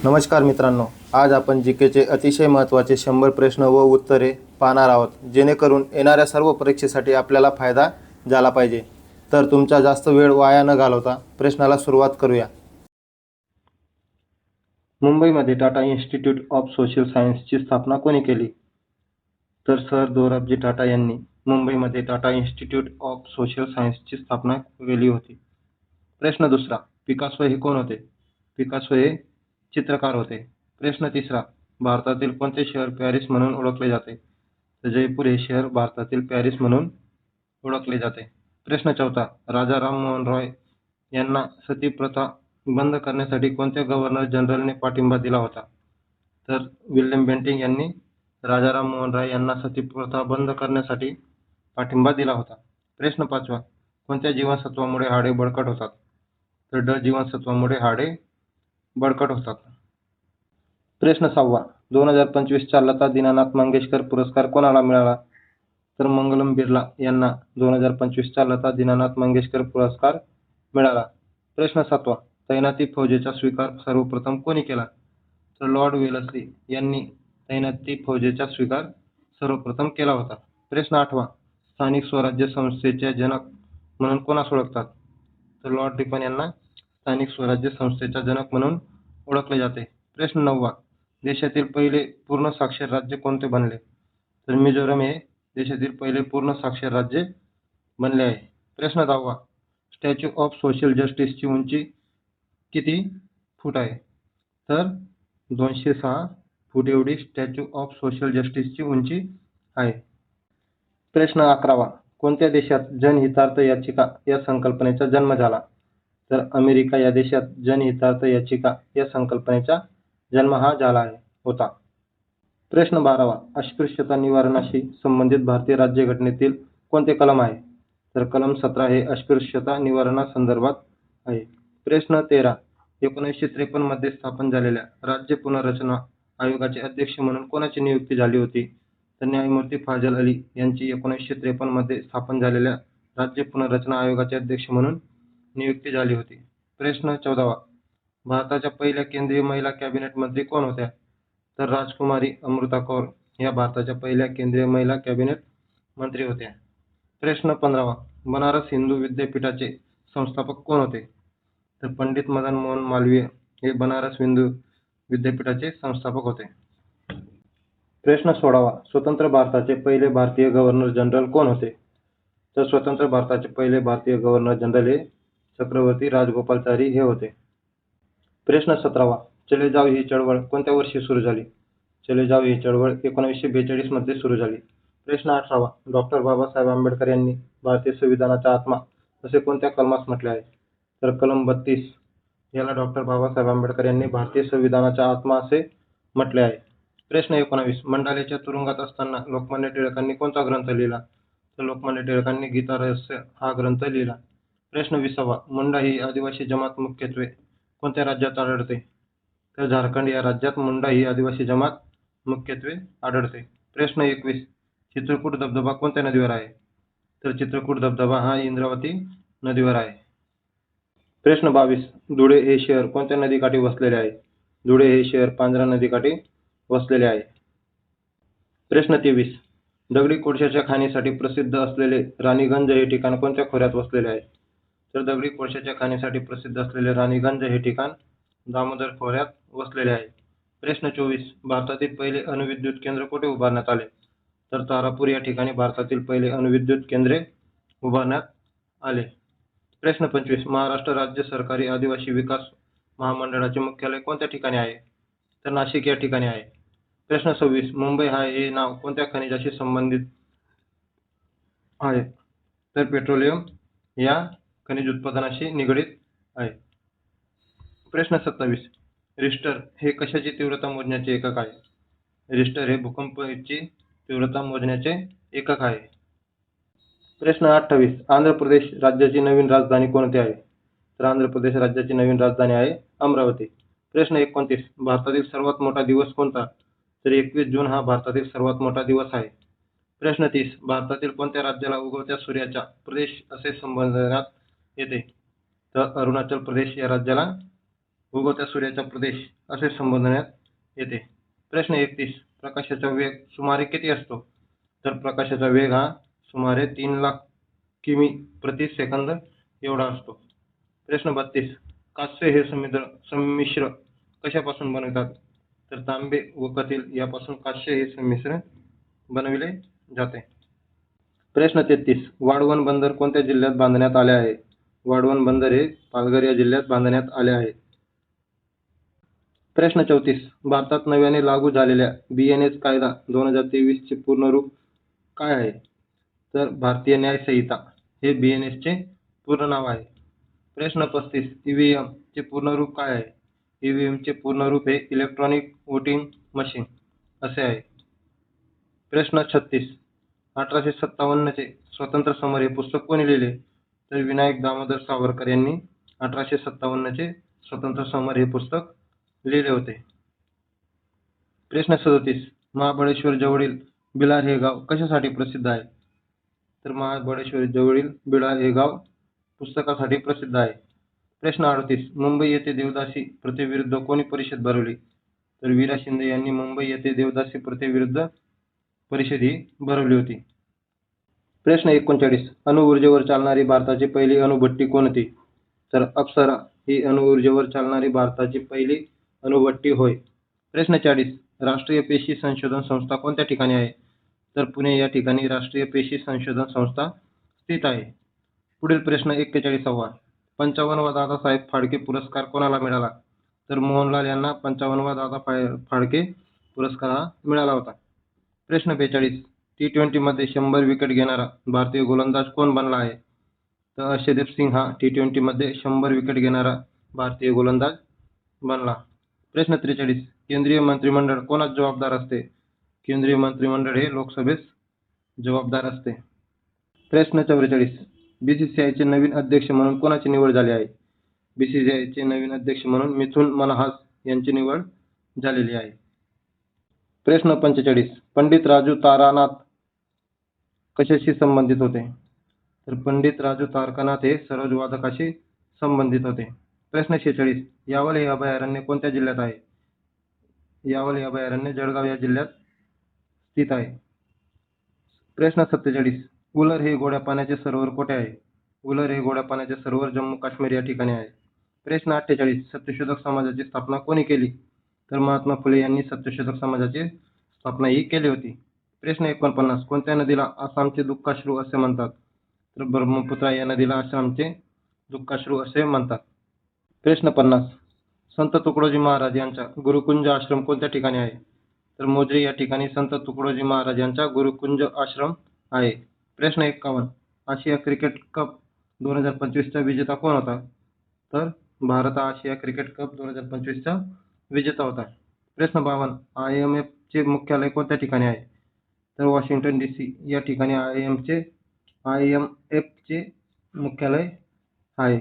नमस्कार मित्रांनो, आज आपण जीकेचे अतिशय महत्त्वाचे 100 प्रश्न व उत्तरे पाहणार आहोत, जेणेकरून येणाऱ्या सर्व परीक्षेसाठी आपल्याला फायदा झाला पाहिजे. तर तुमचा जास्त वेळ वाया न घालवता प्रश्नाला सुरुवात करूया. मुंबईमध्ये टाटा इन्स्टिट्यूट ऑफ सोशल सायन्सची स्थापना कोणी केली? तर सर दोराबजी टाटा यांनी मुंबईमध्ये टाटा इन्स्टिट्यूट ऑफ सोशल सायन्सची स्थापना केली होती. प्रश्न दुसरा, पिकासो हे कोण होते? पिकासो हे चित्रकार होते. प्रश्न तिसरा, भारतातील कोणते शहर पॅरिस म्हणून ओळखले जाते? तर जयपूर हे शहर भारतातील पॅरिस म्हणून ओळखले जाते. प्रश्न चौथा, राजा राममोहन रॉय यांना सती प्रथा बंद करण्यासाठी कोणत्या गव्हर्नर जनरलने पाठिंबा दिला होता? तर विल्यम बेंटिंक यांनी राजा राममोहन रॉय यांना सती प्रथा बंद करण्यासाठी पाठिंबा दिला होता. प्रश्न पाचवा, कोणत्या जीवनसत्वामुळे हाडे बळकट होतात? तर ड जीवनसत्वामुळे हाडे बळकट होतात. प्रश्न सहावा, 2025चा लता दीनानाथ मंगेशकर पुरस्कार कोणाला मिळाला? तर मंगलम बिर्ला यांना 2025चा लता दीनानाथ मंगेशकर पुरस्कार मिळाला. प्रश्न सातवा, तैनाती फौजेचा स्वीकार सर्वप्रथम कोणी केला? तर लॉर्ड वेलस्ली यांनी तैनाती फौजेचा स्वीकार सर्वप्रथम केला होता. प्रश्न आठवा, स्थानिक स्वराज्य संस्थेचे जनक म्हणून कोणास ओळखतात? तर लॉर्ड रिपन यांना स्थानिक स्वराज्य संस्थेचा जनक म्हणून ओळखले जाते. प्रश्न नववा, देशातील पहिले पूर्ण साक्षर राज्य कोणते बनले? तर मिझोरम हे देशातील पहिले पूर्ण साक्षर राज्य बनले आहे. प्रश्न दहावा, स्टॅच्यू ऑफ सोशल जस्टिसची उंची किती फूट आहे? तर 206 फूट एवढी स्टॅच्यू ऑफ सोशल जस्टिसची उंची आहे. प्रश्न 11वा, कोणत्या देशात जनहितार्थ याचिका या संकल्पनेचा जन्म झाला? तर अमेरिका या देशात जनहितार्थ याचिका या संकल्पनेचा जन्म हा झाला होता. प्रश्न 12वा, अस्पृश्यता निवारणाशी संबंधित भारतीय राज्यघटनेतील कोणते कलम आहे? तर कलम 17 हे अस्पृश्यता निवारणासंदर्भात आहे. प्रश्न 13, 1953 मध्ये स्थापन झालेल्या राज्य पुनर्रचना आयोगाचे अध्यक्ष म्हणून कोणाची नियुक्ती झाली होती? तर न्यायमूर्ती फाजल अली यांची 1953 मध्ये स्थापन झालेल्या राज्य पुनर्रचना आयोगाचे अध्यक्ष म्हणून नियुक्ती झाली होती. प्रश्न 14वा, भारताच्या पहिल्या केंद्रीय महिला कॅबिनेट मंत्री कोण होत्या? तर राजकुमारी अमृता कौर या भारताच्या पहिल्या केंद्रीय महिला कॅबिनेट मंत्री होत्या. प्रश्न 15वा, बनारस हिंदू विद्यापीठाचे संस्थापक कोण होते? तर पंडित मदन मोहन मालवीय हे बनारस हिंदू विद्यापीठाचे संस्थापक होते. प्रश्न 16वा, स्वतंत्र भारताचे पहिले भारतीय गव्हर्नर जनरल कोण होते? तर स्वतंत्र भारताचे पहिले भारतीय गव्हर्नर जनरल हे चक्रवर्ती राजगोपालाचारी हे होते. प्रश्न 17वा, चले जाव ही चळवळ कोणत्या वर्षी सुरू झाली? चले जाव ही चळवळ 1942 मध्ये सुरू झाली. प्रश्न 18वा, डॉक्टर बाबासाहेब आंबेडकर यांनी भारतीय संविधानाचा आत्मा असे कोणत्या कलमास म्हटले आहे? तर कलम 32 याला डॉक्टर बाबासाहेब आंबेडकर यांनी भारतीय संविधानाचा आत्मा असे म्हटले आहे. प्रश्न 19, मंडालेच्या तुरुंगात असताना लोकमान्य टिळकांनी कोणता ग्रंथ लिहिला? तर लोकमान्य टिळकांनी गीता रहस्य हा ग्रंथ लिहिला. प्रश्न 20वा, मुंडा ही आदिवासी जमात मुख्यत्वे कोणत्या राज्यात आढळते? तर झारखंड या राज्यात मुंडा ही आदिवासी जमात मुख्यत्वे आढळते. प्रश्न 21, चित्रकूट धबधबा कोणत्या नदीवर आहे? तर चित्रकूट धबधबा हा इंद्रावती नदीवर आहे. प्रश्न 22, धुळे हे शहर कोणत्या नदीकाठी वसलेले आहे? धुळे हे शहर पांझरा नदीकाठी वसलेले आहे. प्रश्न 23, दगडी कोळशाच्या खाणीसाठी प्रसिद्ध असलेले राणीगंज हे ठिकाण कोणत्या खोऱ्यात वसलेले आहे? तर दगडी कोळशाच्या खाणीसाठी प्रसिद्ध असलेले राणीगंज हे ठिकाण दामोदर खोऱ्यात वसलेले आहे. प्रश्न 24, भारतातील पहिले अणुविद्युत केंद्र कुठे उभारण्यात आले? तर तारापूर या ठिकाणी भारतातील पहिले अणुविद्युत केंद्रे उभारण्यात आले. प्रश्न 25, महाराष्ट्र राज्य सरकारी आदिवासी विकास महामंडळाचे मुख्यालय कोणत्या ठिकाणी आहे? तर नाशिक या ठिकाणी आहे. प्रश्न 26, मुंबई हे नाव कोणत्या खनिजाशी संबंधित आहे? तर पेट्रोलियम या खनिज उत्पादनाशी निगडीत आहे. प्रश्न 27, रिश्टर हे कशाची तीव्रता मोजण्याचे एकक आहे? रिश्टर हे भूकंपाची तीव्रता मोजण्याचे एकक आहे. प्रश्न 28, आंध्र प्रदेश राज्याची नवीन राजधानी कोणती आहे? तर आंध्र प्रदेश राज्याची नवीन राजधानी आहे अमरावती. प्रश्न 29, भारतातील सर्वात मोठा दिवस कोणता? तर 21 जून हा भारतातील सर्वात मोठा दिवस आहे. प्रश्न 30, भारतातील कोणत्या राज्याला उगवत्या सूर्याचा प्रदेश असे संबोधण्यात येते? तर अरुणाचल प्रदेश या राज्याला उगवत्या सूर्याचा प्रदेश असे संबोधण्यात येते. प्रश्न 31. प्रकाशाचा वेग सुमारे किती असतो? तर प्रकाशाचा वेग हा सुमारे 3,00,000 किमी प्रति सेकंद एवढा असतो. प्रश्न 32. कांस्य हे संमिश्र कशापासून बनवतात? तर तांबे व कथील यापासून कांस्य हे संमिश्र बनविले जाते. प्रश्न 33. वाढवण बंदर कोणत्या जिल्ह्यात बांधण्यात आले आहे? वाढवण बंदर हे पालघर या जिल्ह्यात बांधण्यात आले आहे. प्रश्न 34. भारतात नव्याने लागू झालेल्या BNS कायदा 2023 चे पूर्ण रूप काय आहे? तर भारतीय न्याय संहिता हे BNS चे पूर्ण नाव आहे. प्रश्न 35. EVM चे पूर्ण रूप काय आहे? EVM चे पूर्ण रूप हे इलेक्ट्रॉनिक वोटिंग मशीन असे आहे. प्रश्न 36. 1857 चे स्वातंत्र्य समर हे पुस्तक कोणी लिहिले? तर विनायक दामोदर सावरकर यांनी 1857 चे स्वातंत्र्य समर हे पुस्तक लिहिले होते. प्रश्न 37. महाबळेश्वर जवळील बिलार हे गाव कशासाठी प्रसिद्ध आहे? तर महाबळेश्वर जवळील बिलार हे गाव पुस्तकासाठी प्रसिद्ध आहे. प्रश्न 38. मुंबई येथे देवदासी प्रथेविरुद्ध कोणी परिषद भरवली? तर वीरा शिंदे यांनी मुंबई येथे देवदासी प्रथेविरुद्ध परिषद ही भरवली होती. प्रश्न 39. अणुऊर्जेवर चालणारी भारताची पहिली अणुभट्टी कोणती? तर अप्सरा ही अणुऊर्जेवर चालणारी भारताची पहिली अणुभट्टी होय. प्रश्न 40. राष्ट्रीय पेशी संशोधन संस्था कोणत्या ठिकाणी आहे? तर पुणे या ठिकाणी राष्ट्रीय पेशी संशोधन संस्था स्थित आहे. पुढील प्रश्न 41. 55वा दादासाहेब फाळके पुरस्कार कोणाला मिळाला? तर मोहनलाल यांना 55वा दादा फाळके पुरस्कार हा मिळाला होता. प्रश्न 42. T20 मध्ये 100 विकेट घेणारा भारतीय गोलंदाज कोण बनला आहे? तर अर्शदीप सिंग हा T20 मध्ये 100 विकेट घेणारा भारतीय गोलंदाज बनला. प्रश्न 43. केंद्रीय मंत्रिमंडळ कोणास जबाबदार असते? केंद्रीय मंत्रिमंडळ हे लोकसभेस जबाबदार असते. प्रश्न 44. BCCI चे नवीन अध्यक्ष म्हणून कोणाची निवड झाली आहे? BCCI चे नवीन अध्यक्ष म्हणून मिथुन मनहास यांची निवड झालेली आहे. प्रश्न 45. पंडित राजू तारानाथ कशाशी संबंधित होते? तर पंडित राजू तारकानाथ हे सरोदवादकाशी संबंधित होते. प्रश्न 46. यावल हे अभयारण्य कोणत्या जिल्ह्यात आहे? यावल हे अभयारण्य जळगाव या जिल्ह्यात स्थित आहे. प्रश्न 47. उलर हे गोड्या पाण्याचे सरोवर कोठे आहे? उलर हे गोड्या पाण्याचे सरोवर जम्मू काश्मीर या ठिकाणी आहे. प्रश्न 48. सत्यशोधक समाजाची स्थापना कोणी केली? तर महात्मा फुले यांनी सत्यशोधक समाजाची स्थापना ही केली होती. प्रश्न 49. कोणत्या नदीला आसामचे दुःखाश्रू असे म्हणतात? तर ब्रह्मपुत्रा या नदीला आसामचे दुःखाश्रू असे म्हणतात. प्रश्न 50. संत तुकडोजी महाराज यांचा गुरुकुंज आश्रम कोणत्या ठिकाणी आहे? तर मोजरी या ठिकाणी संत तुकडोजी महाराज यांचा गुरुकुंज आश्रम आहे. प्रश्न 51. आशिया क्रिकेट कप 2025 चा विजेता कोण होता? तर भारत हा आशिया क्रिकेट कप 2025 चा विजेता होता. प्रश्न 52. IMF चे मुख्यालय कोणत्या ठिकाणी आहे? तर वॉशिंग्टन DC या ठिकाणी IMF चे मुख्यालय आहे.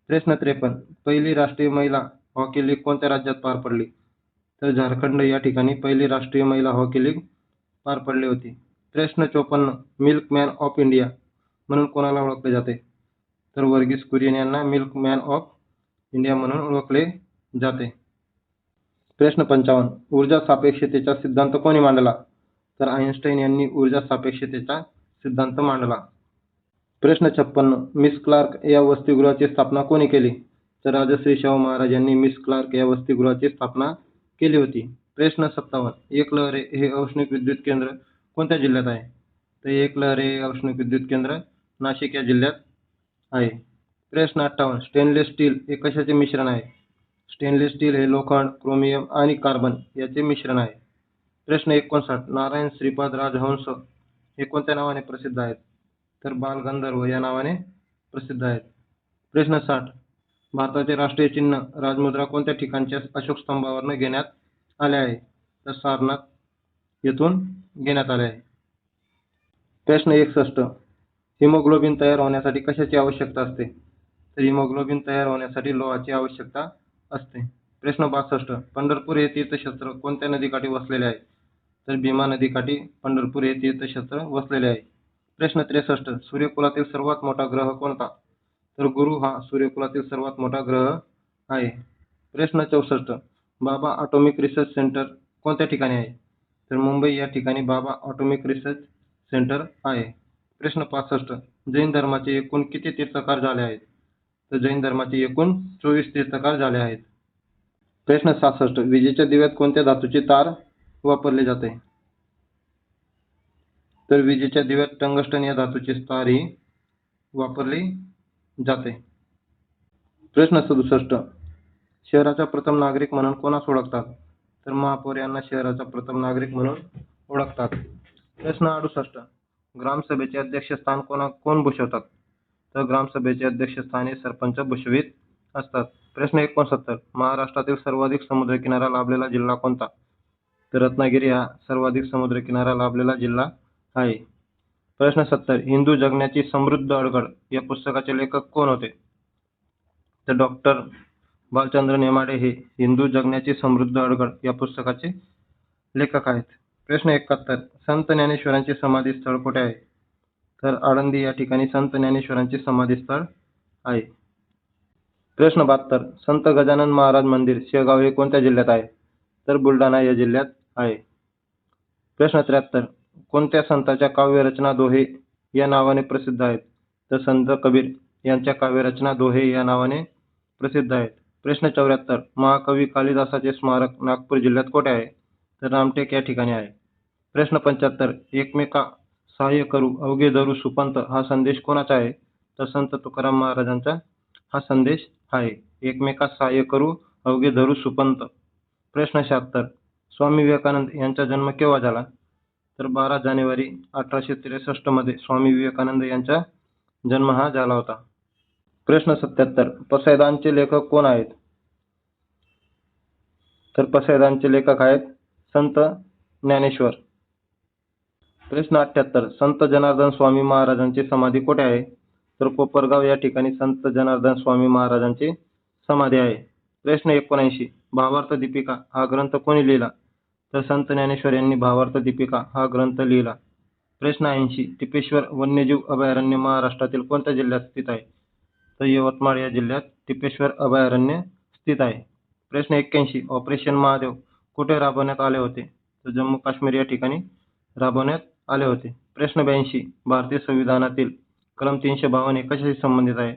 प्रश्न 53. पहिली राष्ट्रीय महिला हॉकी लीग कोणत्या राज्यात पार पडली? तर झारखंड या ठिकाणी पहिली राष्ट्रीय महिला हॉकी लीग पार पडली होती. प्रश्न 54. मिल्कमॅन ऑफ इंडिया म्हणून कोणाला ओळखले जाते? तर वर्गीस कुरियन यांना मिल्कमॅन ऑफ इंडिया म्हणून ओळखले जाते. प्रश्न 55. ऊर्जा सापेक्षतेचा सिद्धांत कोणी मांडला? तर आइन्स्टाईन यांनी ऊर्जा सापेक्षतेचा सिद्धांत मांडला. प्रश्न 56. मिस क्लार्क या वसतिगृहाची स्थापना कोणी केली? तर राजश्री शाहू महाराज यांनी मिस क्लार्क या वसतिगृहाची स्थापना केली होती. प्रश्न 57. एकलहरे हे औष्णिक विद्युत केंद्र कोणत्या जिल्ह्यात आहे? तर एकलहरे हे औष्णिक विद्युत केंद्र नाशिक या जिल्ह्यात आहे. प्रश्न 58. स्टेनलेस स्टील हे कशाचे मिश्रण आहे? स्टेनलेस स्टील हे लोखंड, क्रोमियम आणि कार्बन याचे मिश्रण आहे. प्रश्न 59. नारायण श्रीपाद राजहंस हे कोणत्या नावाने प्रसिद्ध आहेत? तर बालगंधर्व या नावाने प्रसिद्ध आहेत. प्रश्न 60. भारताचे राष्ट्रीय चिन्ह राजमुद्रा कोणत्या ठिकाणच्या अशोक स्तंभावरून घेण्यात आले आहे? तर सारनाथ येथून घेण्यात आले आहे. प्रश्न 61. हिमोग्लोबिन तयार होण्यासाठी कशाची आवश्यकता असते? तर हिमोग्लोबिन तयार होण्यासाठी लोहाची आवश्यकता असते. प्रश्न 62. पंढरपूर हे तीर्थक्षेत्र कोणत्या नदीकाठी वसलेले आहे? तर भीमा नदीकाठी पंढरपूर हे तीर्थक्षेत्र वसलेले आहे. प्रश्न 63. सूर्यकुलातील सर्वात मोठा ग्रह कोणता? तर गुरु हा सूर्यकुलातील सर्वात मोठा ग्रह आहे. प्रश्न 64. बाबा ॲटॉमिक रिसर्च सेंटर कोणत्या ठिकाणी आहे? तर मुंबई या ठिकाणी बाबा ॲटॉमिक रिसर्च सेंटर आहे. प्रश्न 65. जैन धर्माचे एकूण किती तीर्थंकर झाले आहेत? तर जैन धर्माचे एकूण 24 तीर्थंकर झाले आहेत. प्रश्न 66. विजेच्या दिव्यात कोणत्या धातूचे तार वापरले जाते? तर विजेच्या दिव्यात टंगस्टन या धातूचे तार ही वापरले जाते. प्रश्न 67. शहराचा प्रथम नागरिक म्हणून कोणास ओळखतात? तर महापौर यांना शहराचा प्रथम नागरिक म्हणून ओळखतात. प्रश्न 68. ग्रामसभेचे अध्यक्षस्थान कोण भूषवतात? तर ग्रामसभेचे अध्यक्षस्थान सरपंच भूषवित असतात. प्रश्न 69. महाराष्ट्रातील सर्वाधिक समुद्रकिनारा लाभलेला जिल्हा कोणता? तर रत्नागिरी हा सर्वाधिक समुद्रकिनारा लाभलेला जिल्हा आहे. प्रश्न 70. हिंदू जगण्याची समृद्ध अडगळ या पुस्तकाचे लेखक कोण होते? तर डॉक्टर भालचंद्र नेमाडे हे हिंदू जगण्याची समृद्ध अडगळ या पुस्तकाचे लेखक आहेत. प्रश्न 71. संत ज्ञानेश्वरांचे समाधी स्थळ कुठे आहे? तर आळंदी या ठिकाणी संत ज्ञानेश्वरांचे समाधी स्थळ आहे. प्रश्न 72. संत गजानन महाराज मंदिर शेगाव हे कोणत्या जिल्ह्यात आहे? तर बुलढाणा या जिल्ह्यात आहे. प्रश्न 73. कोणत्या संतांच्या काव्यरचना दोहे या नावाने प्रसिद्ध आहेत? तर संत कबीर यांच्या काव्यरचना दोहे या नावाने प्रसिद्ध आहेत. प्रश्न 74. महाकवी कालिदासाचे स्मारक नागपूर जिल्ह्यात कोठे आहे? तर रामटेक या ठिकाणी आहे. प्रश्न 75. एकमेका सहाय्य करू अवघे धरू सुपंथ हा संदेश कोणाचा आहे? तर संत तुकाराम महाराजांचा हा संदेश आहे. एकमेका सहाय्य करू अवघे धरू सुपंथ. प्रश्न 76. स्वामी विवेकानंद यांचा जन्म केव्हा झाला? तर 12 जानेवारी 1863 मध्ये स्वामी विवेकानंद यांचा जन्म हा झाला होता. प्रश्न 77. पसैदांचे लेखक कोण आहेत? तर पसैदांचे लेखक आहेत संत ज्ञानेश्वर. प्रश्न 78. संत जनार्दन स्वामी महाराजांची समाधी कुठे आहे? तर कोपरगाव या ठिकाणी संत जनार्दन स्वामी महाराजांची समाधी आहे. प्रश्न 79. भावार्थ दीपिका हा ग्रंथ कोणी लिहिला? तर संत ज्ञानेश्वर यांनी भावार्थ दीपिका हा ग्रंथ लिहिला. प्रश्न 80. टिपेश्वर वन्यजीव अभयारण्य महाराष्ट्रातील कोणत्या जिल्ह्यात स्थित आहे? तर यवतमाळ या जिल्ह्यात टिपेश्वर अभयारण्य स्थित आहे. प्रश्न 81. ऑपरेशन महादेव कुठे राबवण्यात आले होते? तर जम्मू काश्मीर या ठिकाणी राबवण्यात आले होते. प्रश्न 82. भारतीय संविधानातील कलम 352 हे कशाशी संबंधित आहे?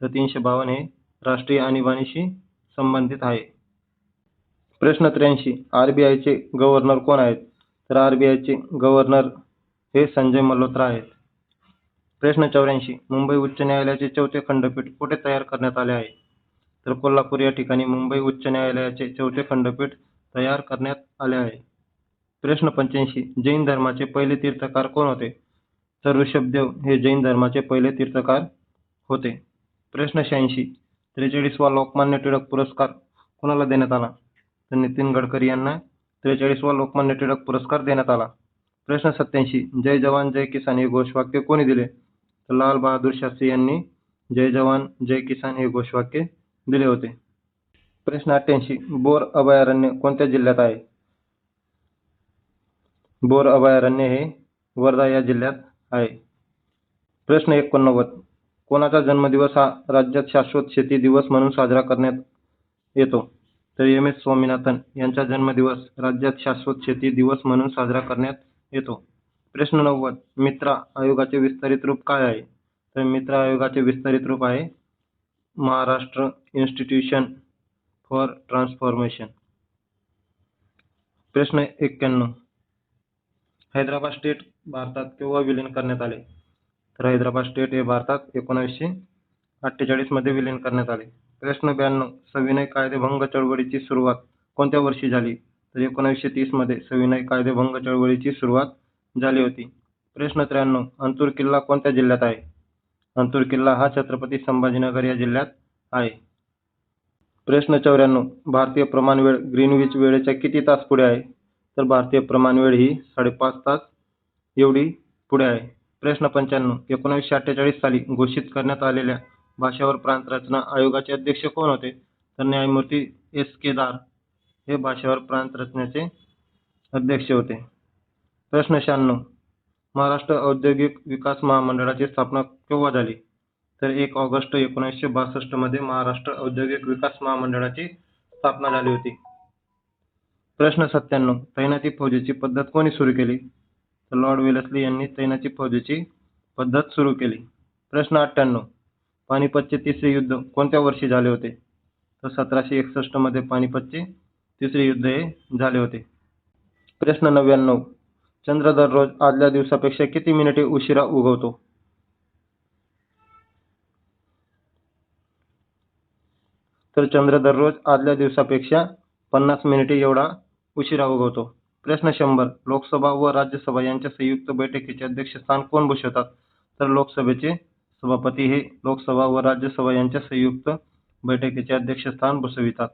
तर 352 हे राष्ट्रीय आणीबाणीशी संबंधित आहे. प्रश्न 83. RBIचे गव्हर्नर कोण आहेत? तर RBIचे गव्हर्नर हे संजय मल्होत्रा आहेत. प्रश्न 84. मुंबई उच्च न्यायालयाचे 4थे खंडपीठ कुठे तयार करण्यात आले आहे? तर कोल्हापूर या ठिकाणी मुंबई उच्च न्यायालयाचे 4थे खंडपीठ तयार करण्यात आले आहे. प्रश्न 85. जैन धर्माचे पहिले तीर्थकार कोण होते? तर ऋषभदेव हे जैन धर्माचे पहिले तीर्थकार होते. प्रश्न 86. 43वा लोकमान्य टिळक पुरस्कार कोणाला देण्यात आला? तर नितीन गडकरी यांना 43वा लोकमान्य टिळक पुरस्कार देण्यात आला. प्रश्न 87. जय जवान जय किसान हे घोषवाक्य कोणी दिले? तर लाल बहादूर शास्त्री यांनी जय जवान जय किसान हे घोषवाक्य दिले होते. प्रश्न 88. बोर अभयारण्य कोणत्या जिल्ह्यात आहे? बोर अभयारण्य हे वर्धा या जिल्ह्यात आहे. प्रश्न 89. कोणाचा जन्मदिवस हा राज्यात शाश्वत शेती दिवस म्हणून साजरा करण्यात येतो? तर MS स्वामीनाथन यांचा जन्मदिवस राज्यात शाश्वत शेती दिवस म्हणून साजरा करण्यात येतो. प्रश्न 90. मित्रा आयोगाचे विस्तारित रूप काय आहे? तर मित्रा आयोगाचे विस्तारित रूप आहे महाराष्ट्र इन्स्टिट्यूशन फॉर ट्रान्सफॉर्मेशन. प्रश्न 91. हैदराबाद स्टेट भारतात केव्हा विलीन करण्यात आले? तर हैदराबाद स्टेट हे भारतात 1948 मध्ये विलीन करण्यात आले. प्रश्न 92. सविनय कायदेभंग चळवळीची सुरुवात कोणत्या वर्षी झाली? तर 1930 मध्ये सविनय कायदेभंग चळवळीची सुरुवात झाली होती. प्रश्न 93. अंतूर किल्ला कोणत्या जिल्ह्यात आहे? अंतूर किल्ला हा छत्रपती संभाजीनगर या जिल्ह्यात आहे. प्रश्न 94. भारतीय प्रमाणवेळ ग्रीनविच वेळेच्या किती तास पुढे आहे? तर भारतीय प्रमाणवेळ ही 5.5 तास एवढी पुढे आहे. प्रश्न 95. 1948 साली घोषित करण्यात आलेल्या भाषावर प्रांत रचना आयोगाचे अध्यक्ष कोण होते? तर न्यायमूर्ती S.K. दार हे भाषावर प्रांत रचनेचे अध्यक्ष होते. प्रश्न 96. महाराष्ट्र औद्योगिक विकास महामंडळाची स्थापना केव्हा झाली? तर 1 ऑगस्ट 1962 मध्ये महाराष्ट्र औद्योगिक विकास महामंडळाची स्थापना झाली होती? प्रश्न 97. तैनाती फौजेची पद्धत कोणी सुरू केली? तर लॉर्ड वेलेस्ली यांनी तैनाती फौजेची पद्धत सुरू केली. प्रश्न 98. पानिपतचे तिसरे युद्ध कोणत्या वर्षी झाले होते? तर 1761 मध्ये पानिपतचे तिसरे युद्ध हे झाले होते. प्रश्न 99. चंद्र दररोज आदल्या दिवसापेक्षा किती मिनिटे उशिरा उगवतो? तर चंद्र दररोज आदल्या दिवसापेक्षा 50 मिनिटे एवढा उशिरा उगवतो. प्रश्न 100. लोकसभा व राज्यसभा यांच्या संयुक्त बैठकीचे अध्यक्षस्थान कोण भूषवतात? तर लोकसभेचे सभापती हे लोकसभा व राज्यसभा यांच्या संयुक्त बैठकीचे अध्यक्षस्थान भूषवितात.